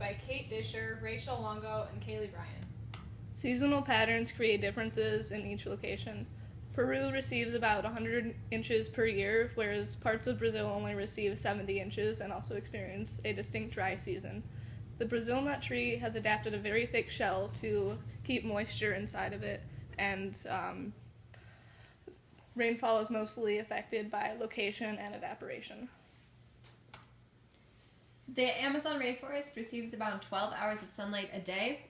by Kate Disher, Rachel Longo, and Kaylee Bryan. Seasonal patterns create differences in each location. Peru receives about 100 inches per year, whereas parts of Brazil only receive 70 inches and also experience a distinct dry season. The Brazil nut tree has adapted a very thick shell to keep moisture inside of it, and rainfall is mostly affected by location and evaporation. The Amazon rainforest receives about 12 hours of sunlight a day,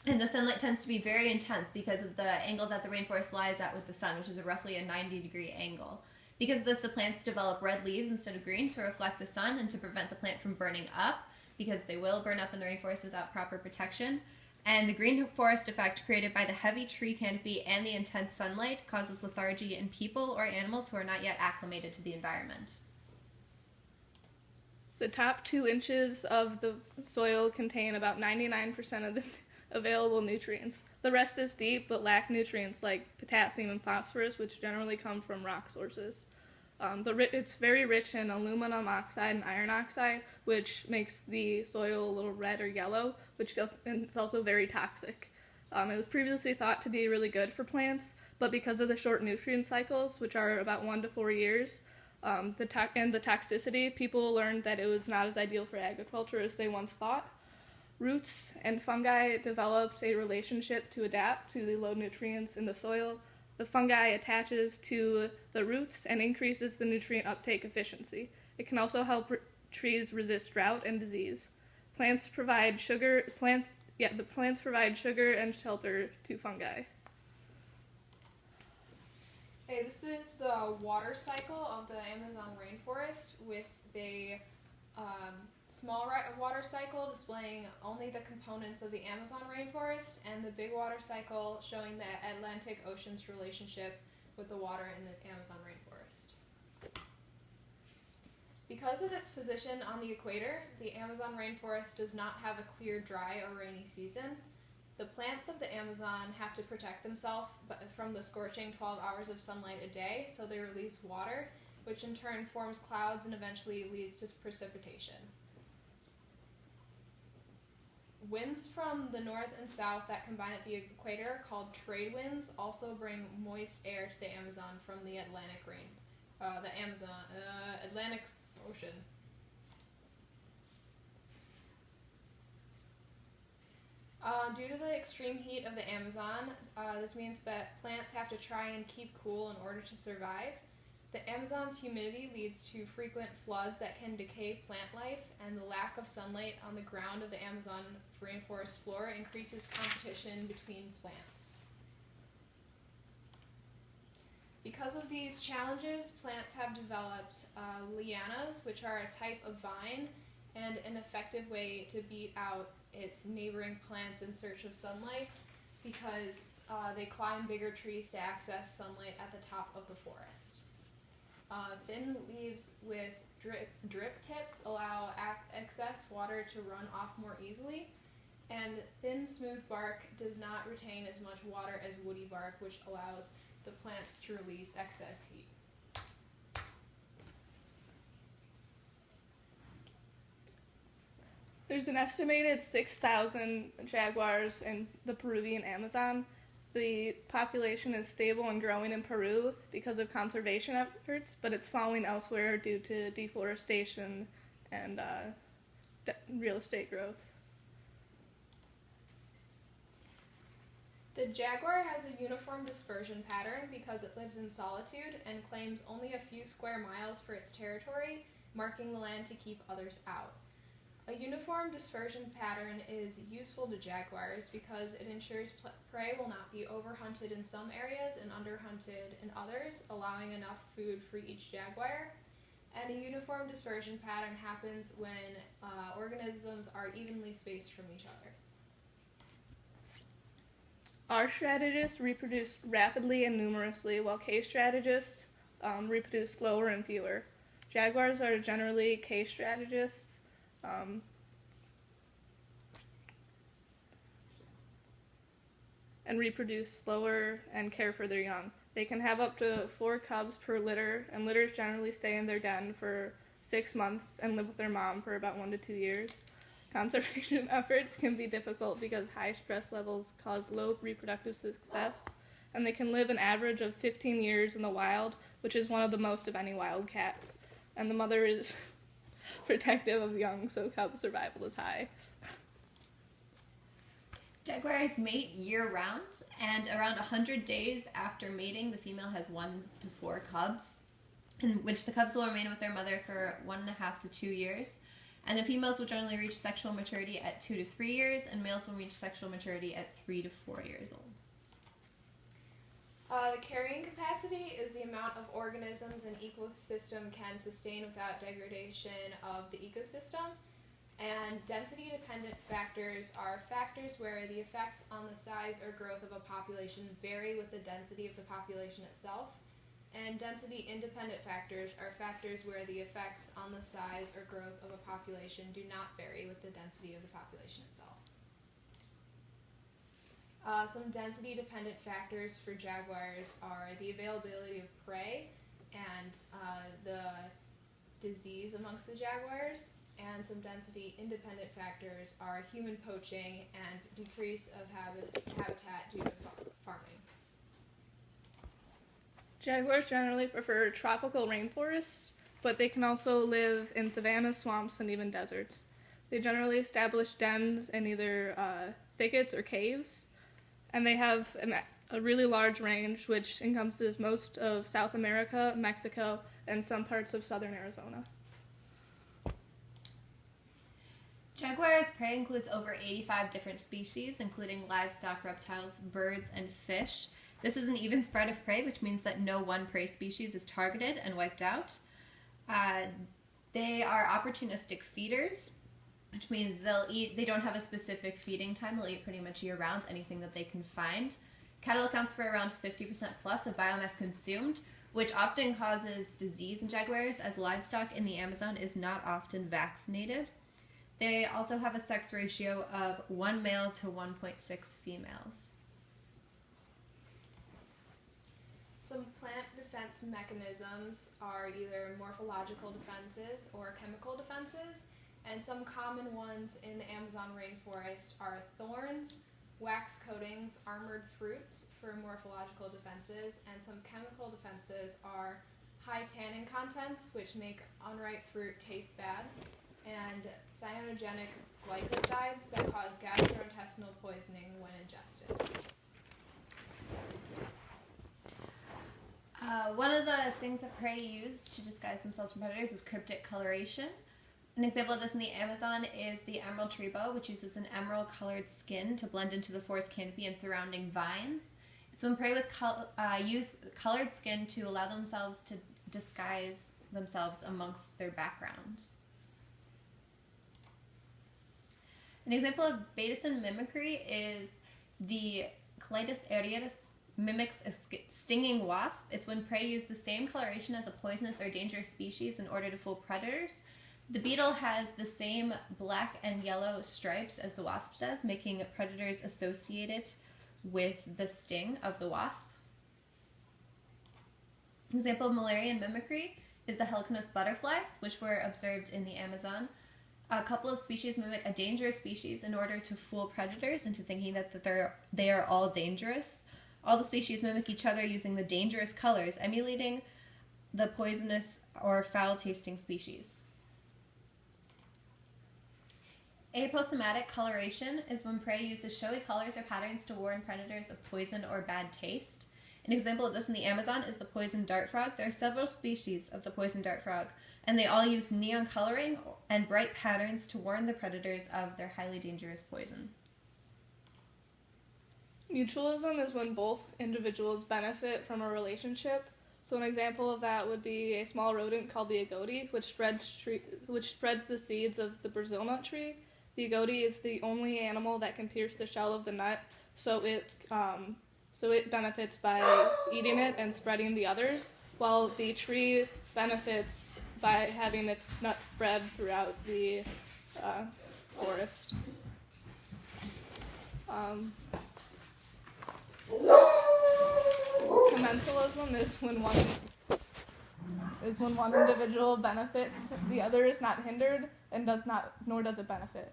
and the sunlight tends to be very intense because of the angle that the rainforest lies at with the sun, which is roughly a 90-degree angle. Because of this, the plants develop red leaves instead of green to reflect the sun and to prevent the plant from burning up, because they will burn up in the rainforest without proper protection. And the green forest effect created by the heavy tree canopy and the intense sunlight causes lethargy in people or animals who are not yet acclimated to the environment. The top 2 inches of the soil contain about 99% of the available nutrients. The rest is deep but lack nutrients like potassium and phosphorus, which generally come from rock sources. It's very rich in aluminum oxide and iron oxide, which makes the soil a little red or yellow, and it's also very toxic. It was previously thought to be really good for plants, but because of the short nutrient cycles, which are about 1 to 4 years, and the toxicity, people learned that it was not as ideal for agriculture as they once thought. Roots and fungi developed a relationship to adapt to the low nutrients in the soil. The fungi attaches to the roots and increases the nutrient uptake efficiency. It can also help trees resist drought and disease. Plants provide sugar and shelter to fungi. Hey, this is the water cycle of the Amazon rainforest with the small water cycle displaying only the components of the Amazon rainforest, and the big water cycle showing the Atlantic Ocean's relationship with the water in the Amazon rainforest. Because of its position on the equator, the Amazon rainforest does not have a clear, dry, or rainy season. The plants of the Amazon have to protect themselves from the scorching 12 hours of sunlight a day, so they release water, which in turn forms clouds and eventually leads to precipitation. Winds from the north and south that combine at the equator, called trade winds, also bring moist air to the Amazon from the Atlantic Ocean. Due to the extreme heat of the Amazon, this means that plants have to try and keep cool in order to survive. The Amazon's humidity leads to frequent floods that can decay plant life, and the lack of sunlight on the ground of the Amazon rainforest floor increases competition between plants. Because of these challenges, plants have developed lianas, which are a type of vine and an effective way to beat out its neighboring plants in search of sunlight, because they climb bigger trees to access sunlight at the top of the forest. Thin leaves with drip tips allow excess water to run off more easily, and thin, smooth bark does not retain as much water as woody bark, which allows the plants to release excess heat. There's an estimated 6,000 jaguars in the Peruvian Amazon. The population is stable and growing in Peru because of conservation efforts, but it's falling elsewhere due to deforestation and real estate growth. The jaguar has a uniform dispersion pattern because it lives in solitude and claims only a few square miles for its territory, marking the land to keep others out. A uniform dispersion pattern is useful to jaguars because it ensures prey will not be overhunted in some areas and underhunted in others, allowing enough food for each jaguar. And a uniform dispersion pattern happens when organisms are evenly spaced from each other. R strategists reproduce rapidly and numerously, while K strategists reproduce slower and fewer. Jaguars are generally K strategists, and reproduce slower and care for their young. They can have up to 4 cubs per litter, and litters generally stay in their den for 6 months and live with their mom for about 1 to 2 years. Conservation efforts can be difficult because high stress levels cause low reproductive success, and they can live an average of 15 years in the wild, which is one of the most of any wild cats. And the mother is protective of young, so cub survival is high. Jaguars mate year-round, and around 100 days after mating, the female has 1 to 4 cubs, in which the cubs will remain with their mother for 1.5 to 2 years. And the females will generally reach sexual maturity at 2 to 3 years, and males will reach sexual maturity at 3 to 4 years old. The carrying capacity is the amount of organisms an ecosystem can sustain without degradation of the ecosystem. And density-dependent factors are factors where the effects on the size or growth of a population vary with the density of the population itself. And density-independent factors are factors where the effects on the size or growth of a population do not vary with the density of the population itself. Some density-dependent factors for jaguars are the availability of prey and the disease amongst the jaguars. And some density-independent factors are human poaching and decrease of habitat due to farming. Jaguars generally prefer tropical rainforests, but they can also live in savannas, swamps, and even deserts. They generally establish dens in either thickets or caves, and they have a really large range, which encompasses most of South America, Mexico, and some parts of southern Arizona. Jaguar's prey includes over 85 different species, including livestock, reptiles, birds, and fish. This is an even spread of prey, which means that no one prey species is targeted and wiped out. They are opportunistic feeders, which means they don't have a specific feeding time. They'll eat pretty much year-round, anything that they can find. Cattle accounts for around 50% plus of biomass consumed, which often causes disease in jaguars, as livestock in the Amazon is not often vaccinated. They also have a sex ratio of 1 male to 1.6 females. Some plant defense mechanisms are either morphological defenses or chemical defenses, and some common ones in the Amazon rainforest are thorns, wax coatings, armored fruits for morphological defenses, and some chemical defenses are high tannin contents, which make unripe fruit taste bad, and cyanogenic glycosides that cause gastrointestinal poisoning when ingested. One of the things that prey use to disguise themselves from predators is cryptic coloration. An example of this in the Amazon is the emerald tree boa, which uses an emerald-colored skin to blend into the forest canopy and surrounding vines. It's when prey use colored skin to allow themselves to disguise themselves amongst their backgrounds. An example of betasin mimicry is the Colitis aeriatus mimics a stinging wasp. It's when prey use the same coloration as a poisonous or dangerous species in order to fool predators. The beetle has the same black and yellow stripes as the wasp does, making predators associate it with the sting of the wasp. An example of Müllerian mimicry is the Heliconius butterflies, which were observed in the Amazon. A couple of species mimic a dangerous species in order to fool predators into thinking that they are all dangerous. All the species mimic each other using the dangerous colors, emulating the poisonous or foul-tasting species. Aposematic coloration is when prey uses showy colors or patterns to warn predators of poison or bad taste. An example of this in the Amazon is the poison dart frog. There are several species of the poison dart frog, and they all use neon coloring and bright patterns to warn the predators of their highly dangerous poison. Mutualism is when both individuals benefit from a relationship. So an example of that would be a small rodent called the agouti, which spreads the seeds of the Brazil nut tree. The agouti is the only animal that can pierce the shell of the nut, so it benefits by eating it and spreading the others, while the tree benefits by having its nuts spread throughout the forest. Commensalism is when one individual benefits, the other is not hindered, and nor does it benefit.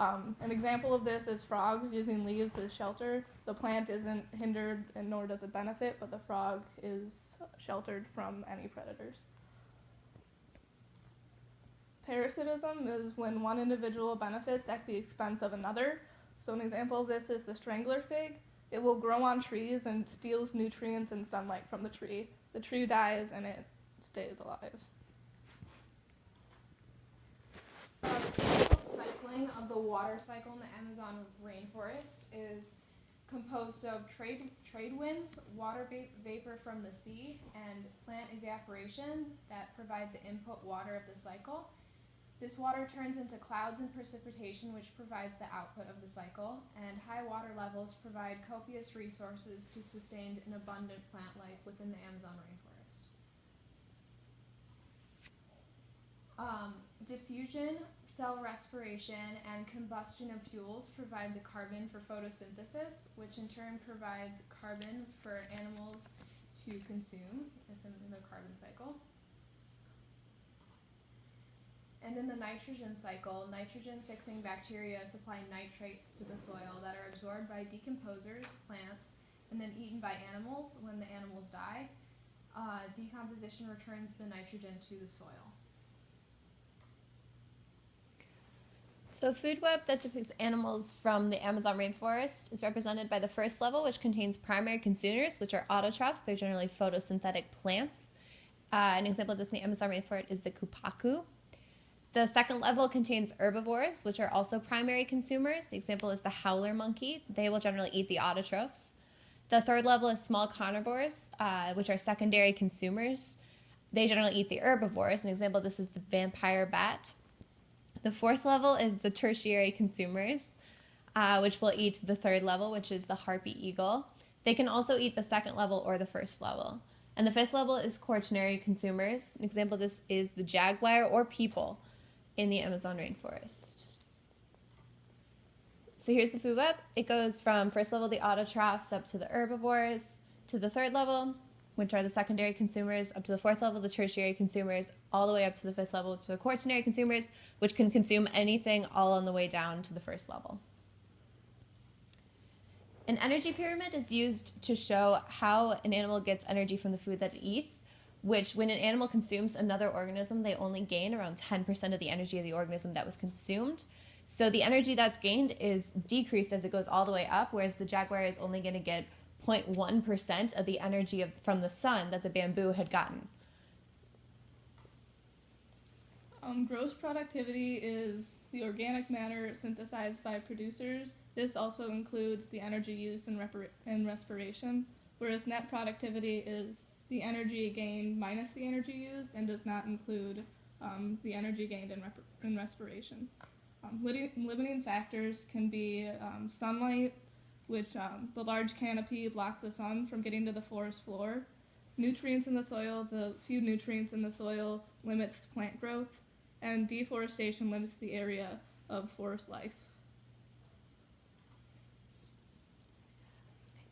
An example of this is frogs using leaves as shelter. The plant isn't hindered and nor does it benefit, but the frog is sheltered from any predators. Parasitism is when one individual benefits at the expense of another. So an example of this is the strangler fig. It will grow on trees and steals nutrients and sunlight from the tree. The tree dies and it stays alive. The cycling of the water cycle in the Amazon rainforest is composed of trade winds, water vapor from the sea, and plant evaporation that provide the input water of the cycle. This water turns into clouds and precipitation, which provides the output of the cycle, and high water levels provide copious resources to sustain an abundant plant life within the Amazon rainforest. Diffusion, cell respiration, and combustion of fuels provide the carbon for photosynthesis, which in turn provides carbon for animals to consume within the carbon cycle. And in the nitrogen cycle, nitrogen-fixing bacteria supply nitrates to the soil that are absorbed by decomposers, plants, and then eaten by animals. When the animals die, decomposition returns the nitrogen to the soil. So a food web that depicts animals from the Amazon rainforest is represented by the first level, which contains primary consumers, which are autotrophs. They're generally photosynthetic plants. An example of this in the Amazon rainforest is the kupaku. The second level contains herbivores, which are also primary consumers. The example is the howler monkey. They will generally eat the autotrophs. The third level is small carnivores, which are secondary consumers. They generally eat the herbivores. An example of this is the vampire bat. The fourth level is the tertiary consumers, which will eat the third level, which is the harpy eagle. They can also eat the second level or the first level. And the fifth level is quaternary consumers. An example of this is the jaguar or people in the Amazon rainforest. So here's the food web. It goes from first level, the autotrophs, up to the herbivores, to the third level, which are the secondary consumers, up to the fourth level, the tertiary consumers, all the way up to the fifth level, to the quaternary consumers, which can consume anything all on the way down to the first level. An energy pyramid is used to show how an animal gets energy from the food that it eats, which when an animal consumes another organism, they only gain around 10% of the energy of the organism that was consumed. So the energy that's gained is decreased as it goes all the way up, whereas the jaguar is only going to get 0.1% of the energy from the sun that the bamboo had gotten. Gross productivity is the organic matter synthesized by producers. This also includes the energy used in respiration, whereas net productivity is the energy gained minus the energy used and does not include the energy gained in respiration. Limiting factors can be sunlight, which the large canopy blocks the sun from getting to the forest floor. Nutrients in the soil, the few nutrients in the soil limits plant growth, and deforestation limits the area of forest life.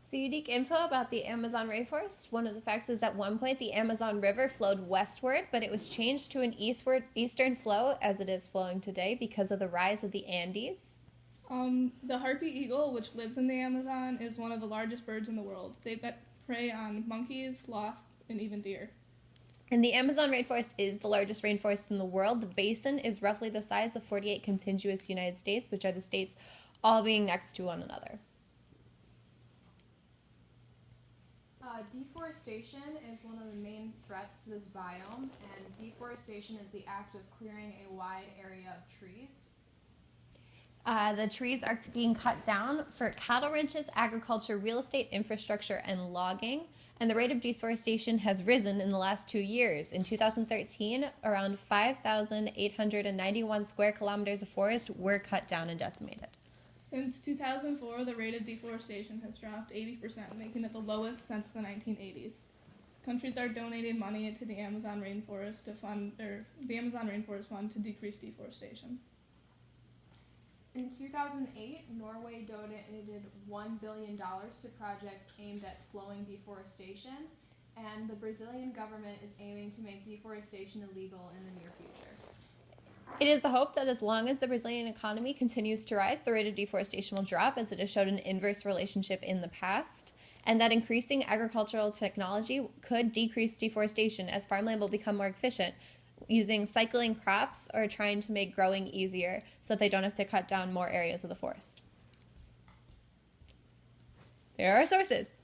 So unique info about the Amazon rainforest. One of the facts is at one point the Amazon River flowed westward, but it was changed to an eastern flow as it is flowing today because of the rise of the Andes. The harpy eagle, which lives in the Amazon, is one of the largest birds in the world. They prey on monkeys, sloths, and even deer. And the Amazon rainforest is the largest rainforest in the world. The basin is roughly the size of 48 contiguous United States, which are the states all being next to one another. Deforestation is one of the main threats to this biome, and deforestation is the act of clearing a wide area of trees. The trees are being cut down for cattle ranches, agriculture, real estate, infrastructure, and logging. And the rate of deforestation has risen in the last 2 years. In 2013, around 5,891 square kilometers of forest were cut down and decimated. Since 2004, the rate of deforestation has dropped 80%, making it the lowest since the 1980s. Countries are donating money to the Amazon rainforest the Amazon Rainforest Fund to decrease deforestation. In 2008, Norway donated $1 billion to projects aimed at slowing deforestation, and the Brazilian government is aiming to make deforestation illegal in the near future. It is the hope that as long as the Brazilian economy continues to rise, the rate of deforestation will drop, as it has showed an inverse relationship in the past, and that increasing agricultural technology could decrease deforestation as farmland will become more efficient, using cycling crops or trying to make growing easier so that they don't have to cut down more areas of the forest. There are sources.